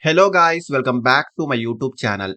Hello guys, welcome back to my YouTube channel.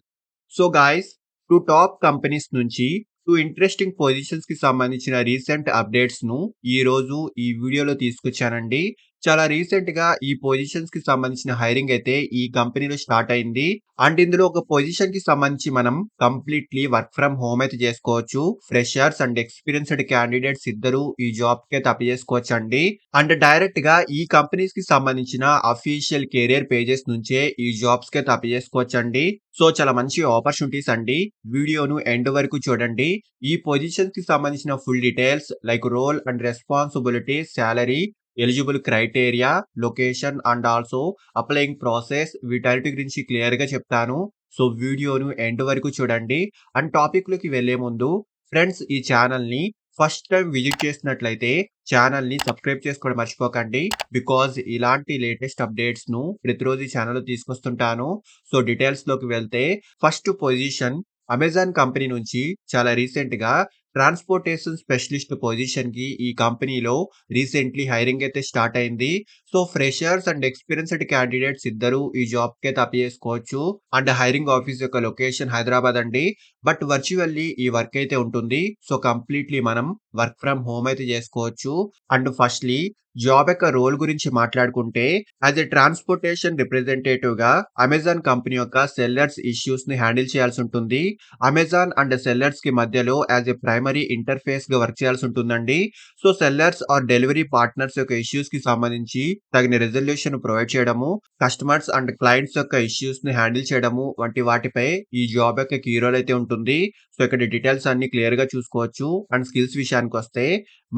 So guys, two top companies నుంచి two interesting positions కి సంబంధించిన recent updates ను ఈ రోజు ఈ వీడియోలో తీసుకొచ్చానండి. చాలా రీసెంట్ గా ఈ పొజిషన్స్ కి సంబంధించిన హైరింగ్ అయితే ఈ కంపెనీలో స్టార్ట్ అయింది. అండ్ ఇందులో ఒక పొజిషన్ కి సంబంధించి మనం కంప్లీట్లీ వర్క్ ఫ్రమ్ హోమ్ అయితే చేసుకోవచ్చు. ఫ్రెషర్స్ అండ్ ఎక్స్పీరియన్స్డ్ క్యాండిడేట్స్ ఇద్దరు ఈ జాబ్ కి అయితే అప్లై చేసుకోవచ్చు అండి. అండ్ డైరెక్ట్ గా ఈ కంపెనీస్ కి సంబంధించిన అఫీషియల్ కెరియర్ పేజెస్ నుంచే ఈ జాబ్స్ కి అయితే అప్లై చేసుకోవచ్చు అండి. సో చాలా మంచి ఆపర్చునిటీస్ అండి. వీడియోను ఎండ్ వరకు చూడండి. ఈ పొజిషన్స్ కి సంబంధించిన full details like role and responsibility, salary, eligible criteria, location and also applying process వీటన్నిటి గురించి క్లియర్ గా చెప్తాను. సో వీడియోను ఎండ్ వరకు చూడండి. అండ్ టాపిక్ లోకి వెళ్లే ముందు ఫ్రెండ్స్, ఈ ఛానల్ ని ఫస్ట్ టైం విజిట్ చేసినట్లయితే ఛానల్ ని సబ్స్క్రైబ్ చేసుకోవడం మర్చిపోకండి. బికాజ్ ఇలాంటి లేటెస్ట్ అప్డేట్స్ ను ప్రతిరోజు ఈ ఛానల్ లో తీసుకొస్తుంటాను. సో డీటెయిల్స్ లోకి వెళ్తే ఫస్ట్ పొజిషన్ అమెజాన్ కంపెనీ నుంచి చాలా రీసెంట్ గా ట్రాన్స్పోర్టేషన్ స్పెషలిస్ట్ పొజిషన్ కి ఈ కంపెనీలో రీసెంట్లీ హైరింగ్ అయితే స్టార్ట్ అయింది. So freshers and experienced candidates ఇద్దరు ఈ జాబ్ కి అయితే అప్లై చేసుకోవచ్చు. అండ్ హైరింగ్ ఆఫీస్ యొక్క లొకేషన్ హైదరాబాద్ అండి. బట్ వర్చువల్లీ ఈ వర్క్ అయితే ఉంటుంది. సో కంప్లీట్లీ మనం వర్క్ ఫ్రమ్ హోమ్ అయితే చేసుకోవచ్చు. అండ్ ఫస్ట్లీ జాబ్ యొక్క రోల్ గురించి మాట్లాడుకుంటే, యాజ్ ఎ ట్రాన్స్పోర్టేషన్ రిప్రజెంటేటివ్ గా అమెజాన్ కంపెనీ యొక్క సెల్లర్స్ ఇష్యూస్ ని హ్యాండిల్ చేయాల్సి ఉంటుంది. అమెజాన్ అండ్ సెల్లర్స్ కి మధ్యలో యాజ్ ఎ ప్రైమరీ ఇంటర్ఫేస్ గా వర్క్ చేయాల్సి ఉంటుందండి. So sellers or delivery partners యొక్క ఇష్యూస్ కి సంబంధించి తగిన రెజల్యూషన్ ప్రొవైడ్ చేయడము, కస్టమర్స్ అండ్ క్లయింట్స్ యొక్క ఇష్యూస్ ని హ్యాండిల్ చేయడము వంటి వాటిపై ఈ జాబ్ యొక్క కీ రోల్ అయితే ఉంటుంది. సో ఇక్కడ డీటెయిల్స్ అన్ని క్లియర్ గా చూసుకోవచ్చు. అండ్ స్కిల్స్ విషయానికి వస్తే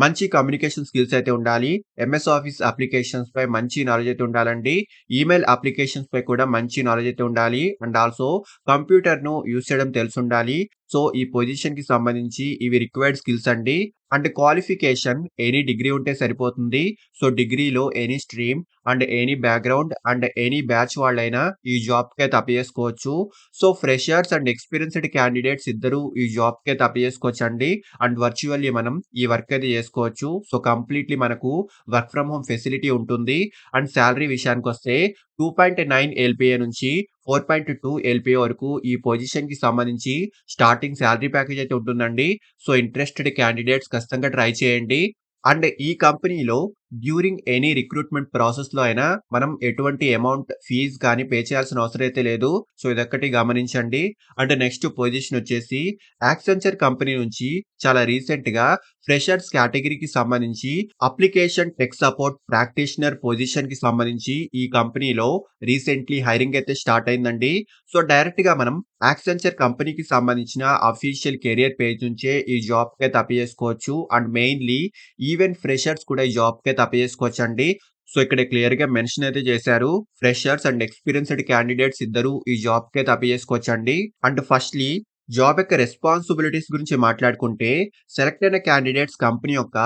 మంచి కమ్యూనికేషన్ స్కిల్స్ అయితే ఉండాలి. ఎంఎస్ ఆఫీస్ అప్లికేషన్స్ పై మంచి నాలెడ్జ్ అయితే ఉండాలండి. ఈమెయిల్ అప్లికేషన్స్ పై కూడా మంచి నాలెడ్జ్ అయితే ఉండాలి. అండ్ ఆల్సో కంప్యూటర్ ను యూజ్ చేయడం తెలిసి ఉండాలి. సో ఈ పొజిషన్ కి సంబంధించి ఇవి రిక్వైర్డ్ స్కిల్స్ అండి. అండ్ క్వాలిఫికేషన్ ఎనీ డిగ్రీ ఉంటే సరిపోతుంది. సో డిగ్రీలో any stream and any background and any batch వాళ్ళైనా ఈ జాబ్ కి అయితే అప్లై చేసుకోవచ్చు. So freshers and experienced candidates ఇద్దరు ఈ జాబ్ కి అయితే అప్లై చేసుకోవచ్చు అండి. అండ్ వర్చువల్లీ మనం ఈ వర్క్ అయితే చేసుకోవచ్చు. సో కంప్లీట్లీ మనకు వర్క్ ఫ్రమ్ హోమ్ ఫెసిలిటీ ఉంటుంది. అండ్ సాలరీ విషయానికి వస్తే 2.9 ఎల్పిఏ నుంచి 4.2 ఎల్పిఏ వరకు ఈ పొజిషన్ కి సంబంధించి స్టార్టింగ్ సాలరీ ప్యాకేజ్ అయితే ఉంటుందండి. సో ఇంట్రెస్టెడ్ క్యాండిడేట్స్ ఖచ్చితంగా ట్రై చేయండి. అండ్ ఈ కంపెనీలో డ్యూరింగ్ ఎనీ రిక్రూట్మెంట్ ప్రాసెస్ లో అయినా మనం ఎటువంటి అమౌంట్ ఫీజ్ కానీ పే చేయాల్సిన అవసరం అయితే లేదు. సో ఇదొక్కటి గమనించండి. అండ్ నెక్స్ట్ పొజిషన్ వచ్చేసి యాక్సెంచర్ కంపెనీ నుంచి చాలా రీసెంట్ గా ఫ్రెషర్స్ కేటగిరీకి సంబంధించి application tech support practitioner position కి సంబంధించి ఈ కంపెనీలో రీసెంట్లీ హైరింగ్ అయితే స్టార్ట్ అయిందండి. సో డైరెక్ట్ గా మనం యాక్సెంచర్ కంపెనీకి సంబంధించిన అఫీషియల్ కెరియర్ పేజ్ నుంచే ఈ జాబ్ కి అయితే అప్లై చేసుకోవచ్చు. అండ్ మెయిన్లీ ఈవెన్ ఫ్రెషర్స్ కూడా ఈ జాబ్ కి అయితే అప్లై చేసుకోవచ్చు అండి. సో ఇక్కడ క్లియర్ గా మెన్షన్ అయితే చేశారు. ఫ్రెషర్స్ అండ్ ఎక్స్పీరియన్స్డ్ క్యాండిడేట్స్ ఇద్దరు ఈ జాబ్ కి అయితే అప్లై చేసుకోవచ్చు అండి. అండ్ ఫస్ట్లీ జాబ్ యొక్క రెస్పాన్సిబిలిటీస్ గురించి మాట్లాడుకుంటే, సెలెక్ట్ అయిన క్యాండిడేట్స్ కంపెనీ యొక్క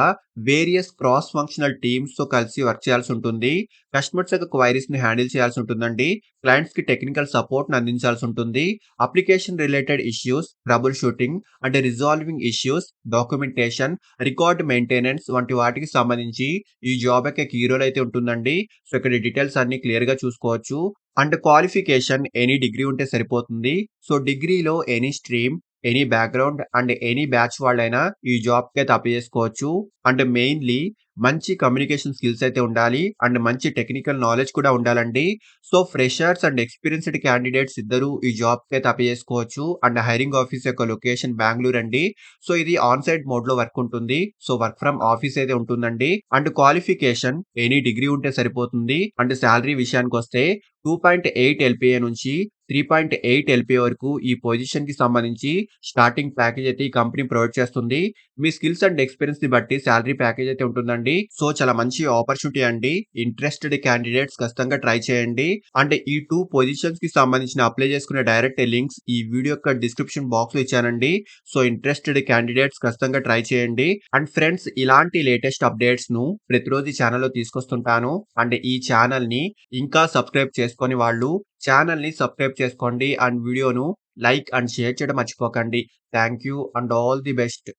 వేరియస్ క్రాస్ ఫంక్షనల్ టీమ్స్ తో కలిసి వర్క్ చేయాల్సి ఉంటుంది. కస్టమర్స్ యొక్క క్వైరీస్ ని హ్యాండిల్ చేయాల్సి ఉంటుందండి. క్లయింట్స్ కి టెక్నికల్ సపోర్ట్ అందించాల్సి ఉంటుంది. Application related issues, trouble shooting అంటే resolving issues, documentation, record maintenance వంటి వాటికి సంబంధించి ఈ జాబ్ యొక్క కీ రోల్ అయితే ఉంటుందండి. సో ఇక్కడ డీటెయిల్స్ అన్ని క్లియర్ గా చూసుకోవచ్చు. అండ్ క్వాలిఫికేషన్ ఎనీ డిగ్రీ ఉంటే సరిపోతుంది. సో డిగ్రీలో any stream, any background and any batch వాళ్ళైనా ఈ జాబ్ కి అయితే అప్లై చేసుకోవచ్చు. అండ్ మెయిన్లీ మంచి కమ్యూనికేషన్ స్కిల్స్ అయితే ఉండాలి. అండ్ మంచి టెక్నికల్ నాలెడ్జ్ కూడా ఉండాలండి. So freshers and experienced candidates ఇద్దరు ఈ జాబ్ కి అయితే అప్లై చేసుకోవచ్చు. అండ్ హైరింగ్ ఆఫీస్ యొక్క లొకేషన్ బెంగళూరు అండి. సో ఇది ఆన్ సైట్ మోడ్ లో వర్క్ ఉంటుంది. సో వర్క్ ఫ్రమ్ ఆఫీస్ అయితే ఉంటుందండి. అండ్ క్వాలిఫికేషన్ ఎనీ డిగ్రీ ఉంటే సరిపోతుంది. అండ్ శాలరీ విషయానికి వస్తే 2.8 ఎల్పిఏ నుంచి 3.8 ఎల్పిఏ వరకు ఈ పొజిషన్ కి సంబంధించి స్టార్టింగ్ ప్యాకేజ్ అయితే ఈ కంపెనీ ప్రొవైడ్ చేస్తుంది. మీ స్కిల్స్ అండ్ ఎక్స్పీరియన్స్ ని బట్టి శాలరీ ప్యాకేజ్ అయితే ఉంటుందండి. సో చాలా మంచి ఆపర్చునిటీ అండి. ఇంట్రెస్టెడ్ క్యాండిడేట్స్ ఖచ్చితంగా ట్రై చేయండి. అండ్ ఈ టూ పొజిషన్స్ కి సంబంధించిన అప్లై చేసుకునే డైరెక్ట్ లింక్స్ ఈ వీడియో యొక్క డిస్క్రిప్షన్ బాక్స్ లో ఇచ్చానండి. సో ఇంట్రెస్టెడ్ క్యాండిడేట్స్ ఖచ్చితంగా ట్రై చేయండి. అండ్ ఫ్రెండ్స్, ఇలాంటి లేటెస్ట్ అప్డేట్స్ ను ప్రతిరోజు ఛానల్లో తీసుకొస్తుంటాను. అండ్ ఈ ఛానల్ ని ఇంకా సబ్స్క్రైబ్ చేసుకొని వాళ్ళు ఛానల్ ని సబ్స్క్రైబ్ చేసుకోండి. అండ్ వీడియోను లైక్ అండ్ షేర్ చేయడం మర్చిపోకండి. Thank you and all the best.